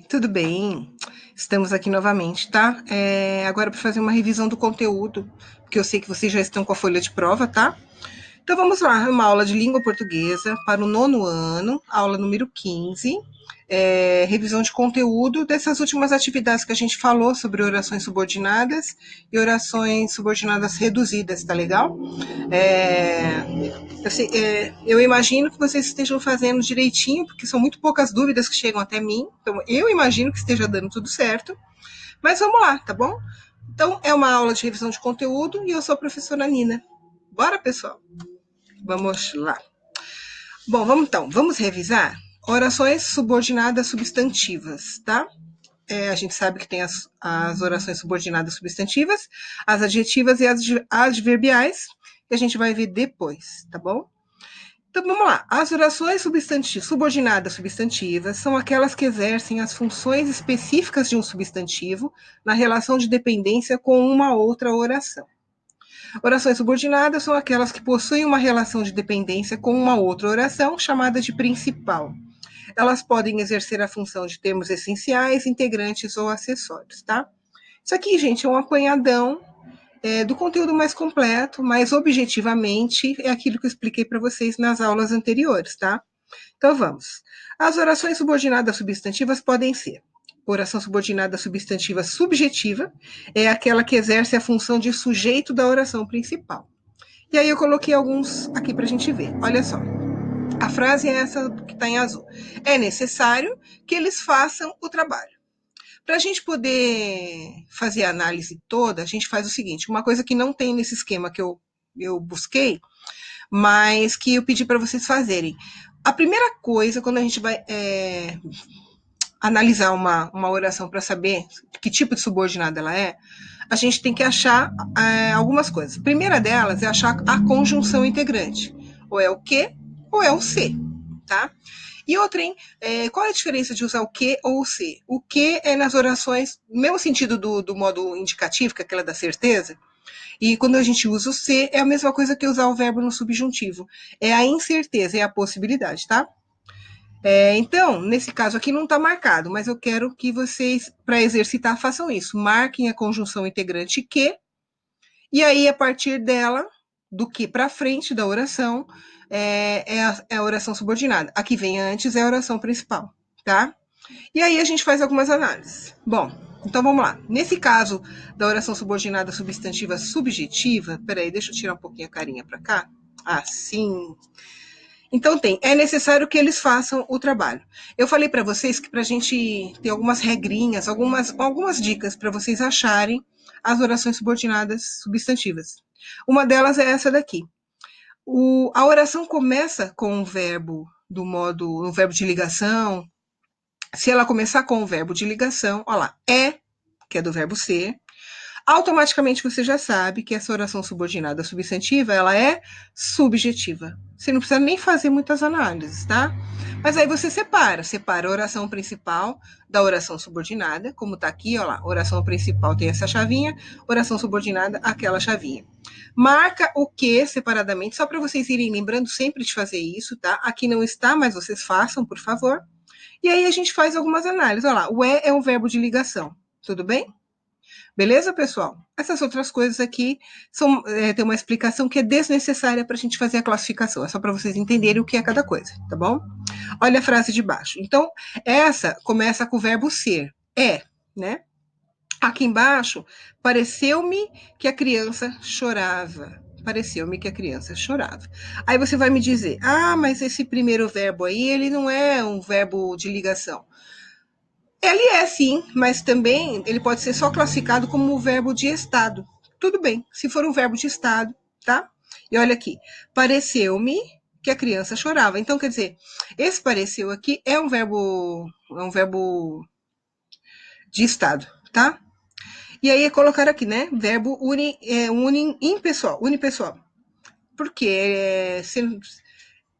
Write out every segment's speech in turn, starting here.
Tudo bem? Estamos aqui novamente, tá? Agora para fazer uma revisão do conteúdo, porque eu sei que vocês já estão com a folha de prova, tá? Então vamos lá, uma aula de língua portuguesa para o nono ano, aula número 15, revisão de conteúdo dessas últimas atividades que a gente falou sobre orações subordinadas e orações subordinadas reduzidas, tá legal? É, eu imagino que vocês estejam fazendo direitinho, porque são muito poucas dúvidas que chegam até mim, então eu imagino que esteja dando tudo certo, mas vamos lá, tá bom? Então, é uma aula de revisão de conteúdo e eu sou a professora Nina. Bora, pessoal? Vamos lá. Bom, vamos revisar orações subordinadas substantivas, tá? A gente sabe que tem as orações subordinadas substantivas, as adjetivas e as adverbiais, que a gente vai ver depois, tá bom? Então vamos lá. As orações subordinadas substantivas são aquelas que exercem as funções específicas de um substantivo na relação de dependência com uma outra oração. Orações subordinadas são aquelas que possuem uma relação de dependência com uma outra oração, chamada de principal. Elas podem exercer a função de termos essenciais, integrantes ou acessórios, tá? Isso aqui, gente, é um apanhadão do conteúdo mais completo, mas objetivamente é aquilo que eu expliquei para vocês nas aulas anteriores, tá? Então vamos. As orações subordinadas substantivas podem ser: oração subordinada substantiva subjetiva é aquela que exerce a função de sujeito da oração principal. E aí eu coloquei alguns aqui para a gente ver. Olha só. A frase é essa que está em azul. É necessário que eles façam o trabalho. Para a gente poder fazer a análise toda, a gente faz o seguinte: uma coisa que não tem nesse esquema que eu busquei, mas que eu pedi para vocês fazerem. A primeira coisa, quando a gente vai analisar uma oração para saber que tipo de subordinada ela é, a gente tem que achar algumas coisas. A primeira delas é achar a conjunção integrante. Ou é o que ou é o se, tá? E outra, hein? Qual é a diferença de usar o que ou o se? O que é nas orações, no mesmo sentido do modo indicativo, que é aquela da certeza, e quando a gente usa o se, é a mesma coisa que usar o verbo no subjuntivo. É a incerteza, é a possibilidade, tá? Então, nesse caso aqui não está marcado, mas eu quero que vocês, para exercitar, façam isso. Marquem a conjunção integrante que, e aí, a partir dela, do que para frente da oração, é a oração subordinada. A que vem antes é a oração principal, tá? E aí a gente faz algumas análises. Bom, então vamos lá. Nesse caso da oração subordinada substantiva subjetiva, peraí, deixa eu tirar um pouquinho a carinha para cá. Assim. Então é necessário que eles façam o trabalho. Eu falei para vocês que para a gente ter algumas regrinhas, algumas dicas para vocês acharem as orações subordinadas substantivas. Uma delas é essa daqui. A oração começa com o verbo o verbo de ligação. Se ela começar com o verbo de ligação, olha lá, que é do verbo ser, automaticamente você já sabe que essa oração subordinada substantiva, ela é subjetiva. Você não precisa nem fazer muitas análises, tá? Mas aí você separa a oração principal da oração subordinada, como tá aqui, ó lá, oração principal tem essa chavinha, oração subordinada, aquela chavinha. Marca o que separadamente, só para vocês irem lembrando sempre de fazer isso, tá? Aqui não está, mas vocês façam, por favor. E aí a gente faz algumas análises. Olha lá, o é um verbo de ligação, tudo bem? Beleza, pessoal? Essas outras coisas aqui tem uma explicação que é desnecessária para a gente fazer a classificação. É só para vocês entenderem o que é cada coisa, tá bom? Olha a frase de baixo. Então, essa começa com o verbo ser. Né? Aqui embaixo, pareceu-me que a criança chorava. Pareceu-me que a criança chorava. Aí você vai me dizer, mas esse primeiro verbo aí, ele não é um verbo de ligação. Ele é sim, mas também ele pode ser só classificado como um verbo de estado. Tudo bem, se for um verbo de estado, tá? E olha aqui, pareceu-me que a criança chorava. Então, quer dizer, esse pareceu aqui é um verbo de estado, tá? E aí é colocar aqui, né? Verbo unipessoal. Porque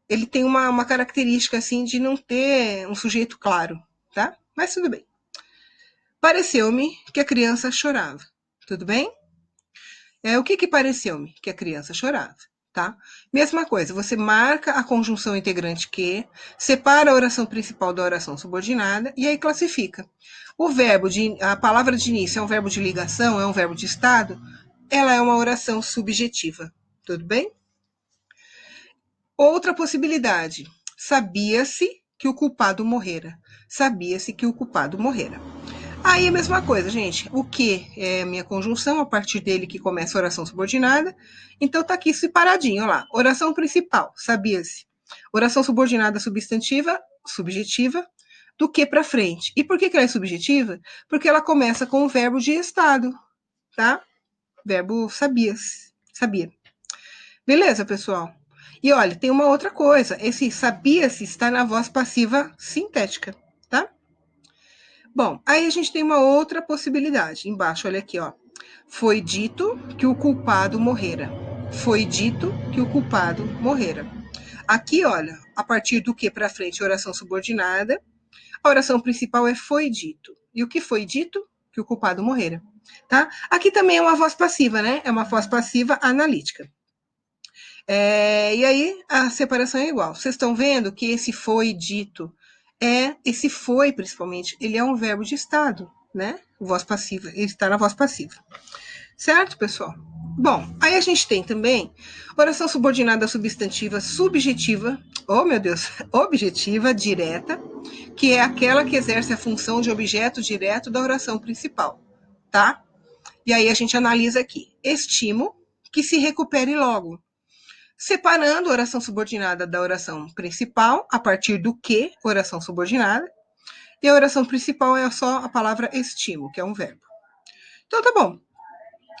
ele tem uma característica assim de não ter um sujeito claro, tá? Mas tudo bem. Pareceu-me que a criança chorava. Tudo bem? O que pareceu-me? Que a criança chorava. tá? Mesma coisa, você marca a conjunção integrante que, separa a oração principal da oração subordinada e aí classifica. A palavra de início é um verbo de ligação, é um verbo de estado, ela é uma oração subjetiva, tudo bem? Outra possibilidade, sabia-se que o culpado morrera. Sabia-se que o culpado morrera. Aí a mesma coisa, gente. O que é a minha conjunção, a partir dele que começa a oração subordinada. Então tá aqui separadinho, ó lá. Oração principal, sabia-se. Oração subordinada substantiva, subjetiva, do que para frente. E por que ela é subjetiva? Porque ela começa com o verbo de estado, tá? Verbo sabia-se, sabia. Beleza, pessoal? E olha, tem uma outra coisa. Esse sabia-se está na voz passiva sintética, tá? Bom, aí a gente tem uma outra possibilidade. Embaixo, olha aqui, ó. Foi dito que o culpado morrera. Foi dito que o culpado morrera. Aqui, olha, a partir do que para frente, oração subordinada. A oração principal é foi dito. E o que foi dito? Que o culpado morrera. Tá? Aqui também é uma voz passiva, né? É uma voz passiva analítica. E aí a separação é igual. Vocês estão vendo que esse foi dito esse foi, principalmente, ele é um verbo de estado, né? Voz passiva, ele está na voz passiva. Certo, pessoal? Bom, aí a gente tem também oração subordinada substantiva subjetiva, oh meu Deus, objetiva direta, que é aquela que exerce a função de objeto direto da oração principal, tá? E aí a gente analisa aqui. Estimo que se recupere logo. Separando a oração subordinada da oração principal, a partir do que, oração subordinada, e a oração principal é só a palavra estimo, que é um verbo. Então, tá bom.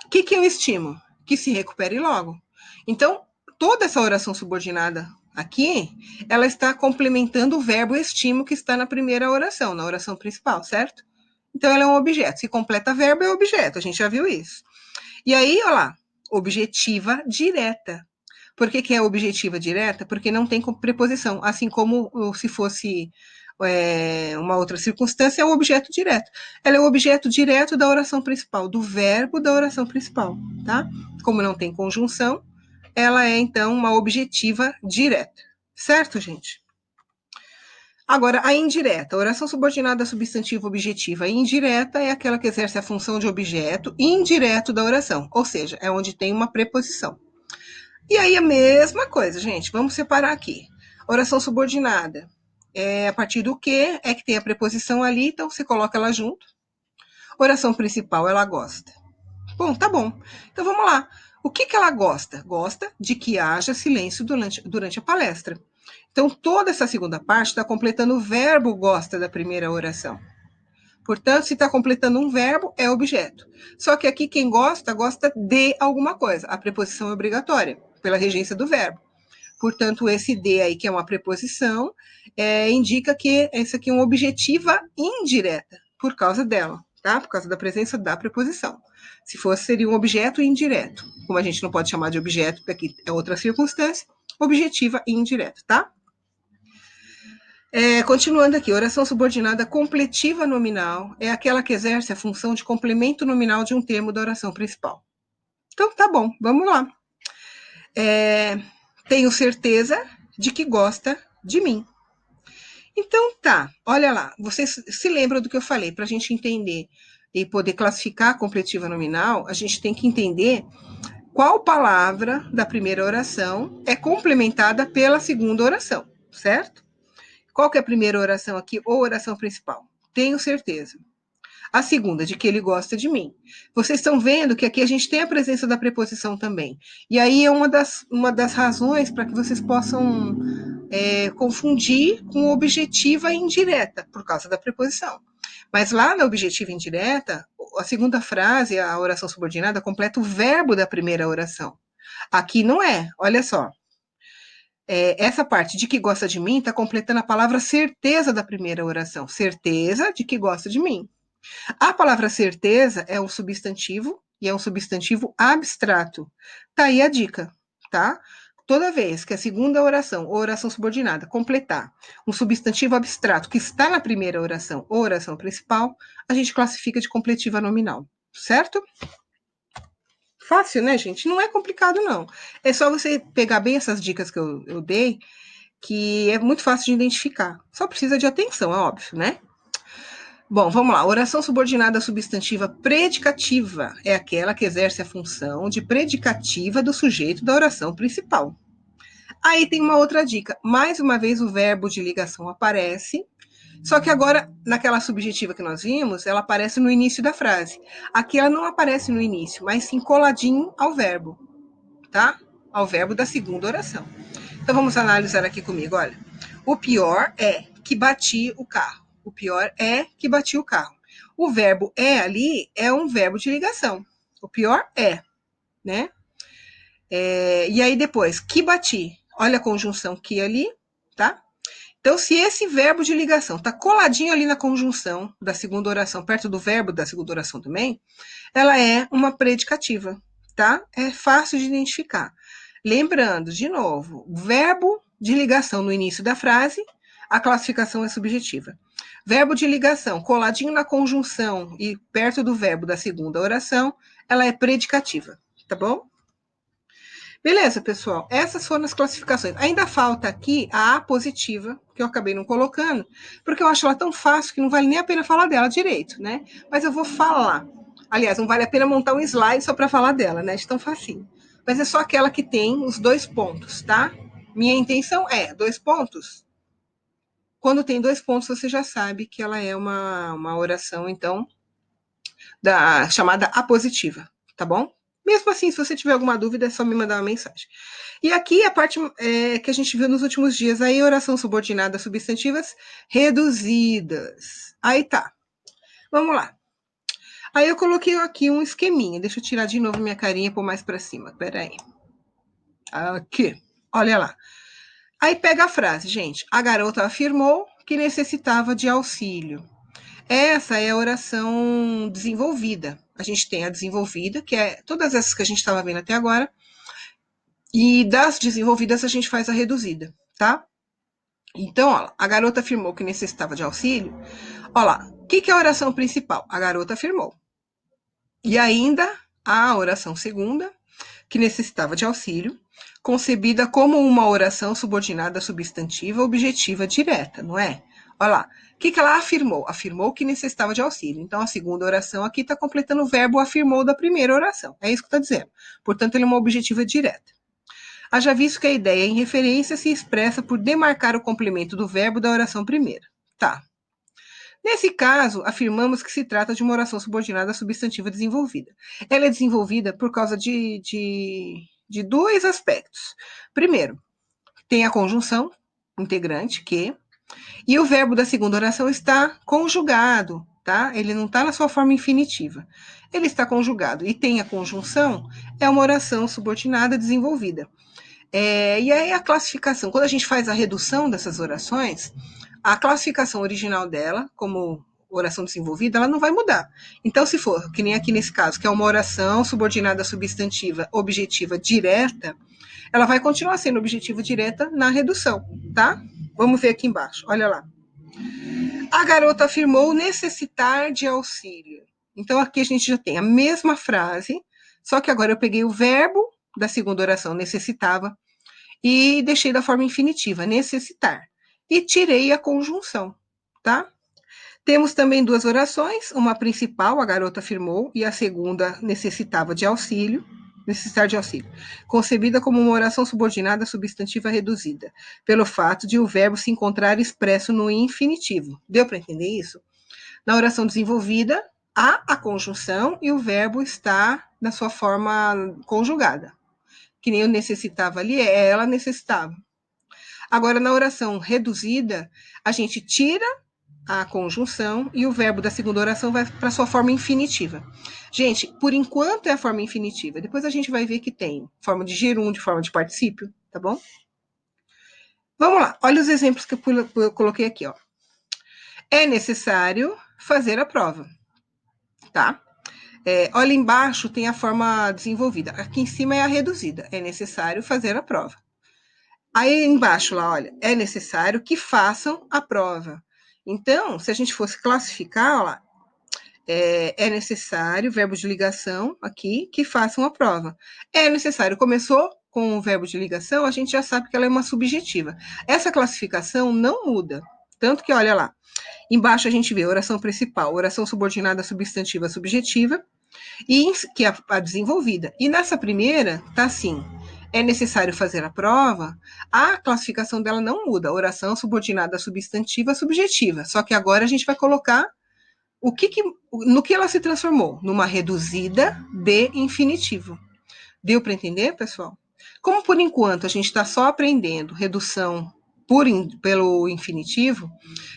O que eu estimo? Que se recupere logo. Então, toda essa oração subordinada aqui, ela está complementando o verbo estimo que está na primeira oração, na oração principal, certo? Então, ela é um objeto. Se completa verbo, é objeto. A gente já viu isso. E aí, olha lá, objetiva direta. Por que é objetiva direta? Porque não tem preposição, assim como se fosse uma outra circunstância, é um objeto direto. Ela é o objeto direto da oração principal, do verbo da oração principal, tá? Como não tem conjunção, ela é, então, uma objetiva direta. Certo, gente? Agora, a indireta. A oração subordinada substantiva objetiva indireta é aquela que exerce a função de objeto indireto da oração, ou seja, é onde tem uma preposição. E aí a mesma coisa, gente. Vamos separar aqui. Oração subordinada. A partir do que é que tem a preposição ali, então você coloca ela junto. Oração principal, ela gosta. Bom, tá bom. Então vamos lá. O que ela gosta? Gosta de que haja silêncio durante a palestra. Então toda essa segunda parte está completando o verbo gosta da primeira oração. Portanto, se está completando um verbo, é objeto. Só que aqui quem gosta, gosta de alguma coisa. A preposição é obrigatória, pela regência do verbo. Portanto, esse de aí, que é uma preposição, indica que essa aqui é uma objetiva indireta, por causa dela, tá? Por causa da presença da preposição. Se fosse, seria um objeto indireto. Como a gente não pode chamar de objeto, porque aqui é outra circunstância, objetiva indireta, tá? Continuando aqui, oração subordinada completiva nominal é aquela que exerce a função de complemento nominal de um termo da oração principal. Então, tá bom, vamos lá. Tenho certeza de que gosta de mim. Então, tá, olha lá, vocês se lembram do que eu falei, para a gente entender e poder classificar a completiva nominal, a gente tem que entender qual palavra da primeira oração é complementada pela segunda oração, certo? Qual que é a primeira oração aqui, ou oração principal? Tenho certeza. A segunda, de que ele gosta de mim. Vocês estão vendo que aqui a gente tem a presença da preposição também. E aí é uma das razões para que vocês possam confundir com objetiva indireta, por causa da preposição. Mas lá na objetiva indireta, a segunda frase, a oração subordinada, completa o verbo da primeira oração. Aqui não é, olha só. Essa parte de que gosta de mim está completando a palavra certeza da primeira oração. Certeza de que gosta de mim. A palavra certeza é um substantivo e é um substantivo abstrato. Tá aí a dica, tá? Toda vez que a segunda oração ou oração subordinada completar um substantivo abstrato que está na primeira oração ou oração principal, a gente classifica de completiva nominal, certo? Fácil, né, gente? Não é complicado, não. É só você pegar bem essas dicas que eu dei, que é muito fácil de identificar. Só precisa de atenção, é óbvio, né? Bom, vamos lá. Oração subordinada substantiva predicativa é aquela que exerce a função de predicativa do sujeito da oração principal. Aí tem uma outra dica. Mais uma vez o verbo de ligação aparece, só que agora, naquela subjetiva que nós vimos, ela aparece no início da frase. Aqui ela não aparece no início, mas sim coladinho ao verbo, tá? Ao verbo da segunda oração. Então vamos analisar aqui comigo, olha. O pior é que bati o carro. O pior é que bati o carro. O verbo é ali é um verbo de ligação. O pior é, né? E aí depois, que bati. Olha a conjunção que ali, tá? Então, se esse verbo de ligação está coladinho ali na conjunção da segunda oração, perto do verbo da segunda oração também, ela é uma predicativa, tá? É fácil de identificar. Lembrando, de novo, verbo de ligação no início da frase, a classificação é subjetiva. Verbo de ligação coladinho na conjunção e perto do verbo da segunda oração, ela é predicativa, tá bom? Beleza, pessoal. Essas foram as classificações. Ainda falta aqui a apositiva, que eu acabei não colocando, porque eu acho ela tão fácil que não vale nem a pena falar dela direito, né? Mas eu vou falar. Aliás, não vale a pena montar um slide só para falar dela, né? De tão facinho. Mas é só aquela que tem os 2 pontos, tá? Minha intenção é 2 pontos. Quando tem 2 pontos, você já sabe que ela é uma oração, então, chamada apositiva, tá bom? Mesmo assim, se você tiver alguma dúvida, é só me mandar uma mensagem. E aqui a parte que a gente viu nos últimos dias, aí oração subordinada substantivas reduzidas. Aí tá. Vamos lá. Aí eu coloquei aqui um esqueminha. Deixa eu tirar de novo minha carinha e pôr mais para cima. Pera aí. Aqui. Olha lá. Aí pega a frase, gente. A garota afirmou que necessitava de auxílio. Essa é a oração desenvolvida. A gente tem a desenvolvida, que é todas essas que a gente estava vendo até agora, e das desenvolvidas a gente faz a reduzida, tá? Então, ó, a garota afirmou que necessitava de auxílio. Olha lá, o que é a oração principal? A garota afirmou. E ainda a oração segunda, que necessitava de auxílio, concebida como uma oração subordinada substantiva objetiva direta, não é? Olha lá, o que ela afirmou? Afirmou que necessitava de auxílio. Então, a segunda oração aqui está completando o verbo afirmou da primeira oração. É isso que está dizendo. Portanto, ele é uma objetiva direta. Haja visto que a ideia em referência se expressa por demarcar o complemento do verbo da oração primeira. Tá. Nesse caso, afirmamos que se trata de uma oração subordinada substantiva desenvolvida. Ela é desenvolvida por causa de 2 aspectos. Primeiro, tem a conjunção integrante, que, e o verbo da segunda oração está conjugado, tá? Ele não está na sua forma infinitiva. Ele está conjugado e tem a conjunção, é uma oração subordinada desenvolvida. E aí a classificação, quando a gente faz a redução dessas orações, a classificação original dela, como oração desenvolvida, ela não vai mudar. Então, se for, que nem aqui nesse caso, que é uma oração subordinada substantiva objetiva direta, ela vai continuar sendo objetiva direta na redução, tá? Vamos ver aqui embaixo, olha lá. A garota afirmou necessitar de auxílio. Então, aqui a gente já tem a mesma frase, só que agora eu peguei o verbo da segunda oração, necessitava, e deixei da forma infinitiva, necessitar. E tirei a conjunção, tá? Temos também 2 orações, uma principal, a garota afirmou, e a segunda necessitava de auxílio, necessitar de auxílio, concebida como uma oração subordinada substantiva reduzida, pelo fato de o verbo se encontrar expresso no infinitivo. Deu para entender isso? Na oração desenvolvida, há a conjunção e o verbo está na sua forma conjugada. Que nem eu necessitava ali, ela necessitava. Agora, na oração reduzida, a gente tira a conjunção e o verbo da segunda oração vai para sua forma infinitiva. Gente, por enquanto é a forma infinitiva. Depois a gente vai ver que tem forma de gerúndio, forma de particípio, tá bom? Vamos lá, olha os exemplos que eu coloquei aqui, ó. É necessário fazer a prova, tá? Olha embaixo tem a forma desenvolvida. Aqui em cima é a reduzida. É necessário fazer a prova. Aí embaixo lá, olha, é necessário que façam a prova. Então, se a gente fosse classificar, ó lá, É necessário, verbo de ligação aqui, que façam a prova. É necessário, começou com o verbo de ligação, a gente já sabe que ela é uma subjetiva. Essa classificação não muda. Tanto que, olha lá, embaixo a gente vê oração principal, oração subordinada substantiva subjetiva, e que é a desenvolvida. E nessa primeira, tá assim, é necessário fazer a prova, a classificação dela não muda, oração subordinada substantiva subjetiva. Só que agora a gente vai colocar no que ela se transformou? Numa reduzida de infinitivo. Deu para entender, pessoal? Como por enquanto a gente está só aprendendo redução pelo infinitivo,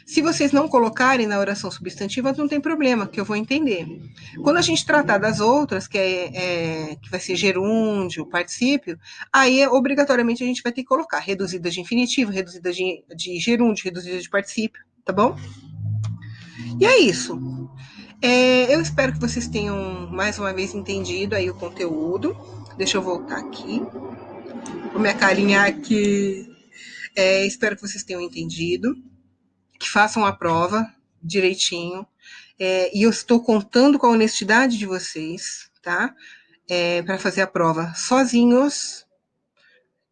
se vocês não colocarem na oração substantiva, não tem problema, que eu vou entender. Quando a gente tratar das outras, que vai ser gerúndio, particípio, aí obrigatoriamente a gente vai ter que colocar reduzida de infinitivo, reduzida de gerúndio, reduzida de particípio, tá bom? E é isso. Eu espero que vocês tenham mais uma vez entendido aí o conteúdo. Deixa eu voltar aqui. Vou me acarinhar aqui. Espero que vocês tenham entendido, que façam a prova direitinho. E eu estou contando com a honestidade de vocês, tá? Para fazer a prova sozinhos,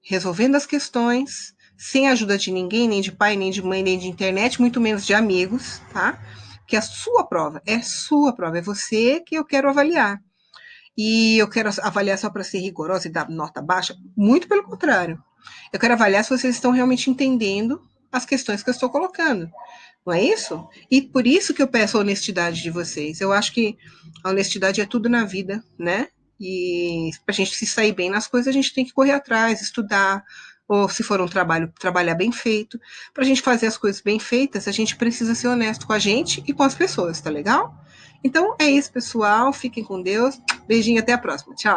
resolvendo as questões, sem a ajuda de ninguém, nem de pai, nem de mãe, nem de internet, muito menos de amigos, tá? Que a sua prova, é você que eu quero avaliar. E eu quero avaliar só para ser rigorosa e dar nota baixa? Muito pelo contrário. Eu quero avaliar se vocês estão realmente entendendo as questões que eu estou colocando. Não é isso? E por isso que eu peço a honestidade de vocês. Eu acho que a honestidade é tudo na vida, né? E para a gente se sair bem nas coisas, a gente tem que correr atrás, estudar, ou se for um trabalho, trabalhar bem feito. Para a gente fazer as coisas bem feitas, a gente precisa ser honesto com a gente e com as pessoas, tá legal? Então é isso, pessoal. Fiquem com Deus. Beijinho, até a próxima. Tchau.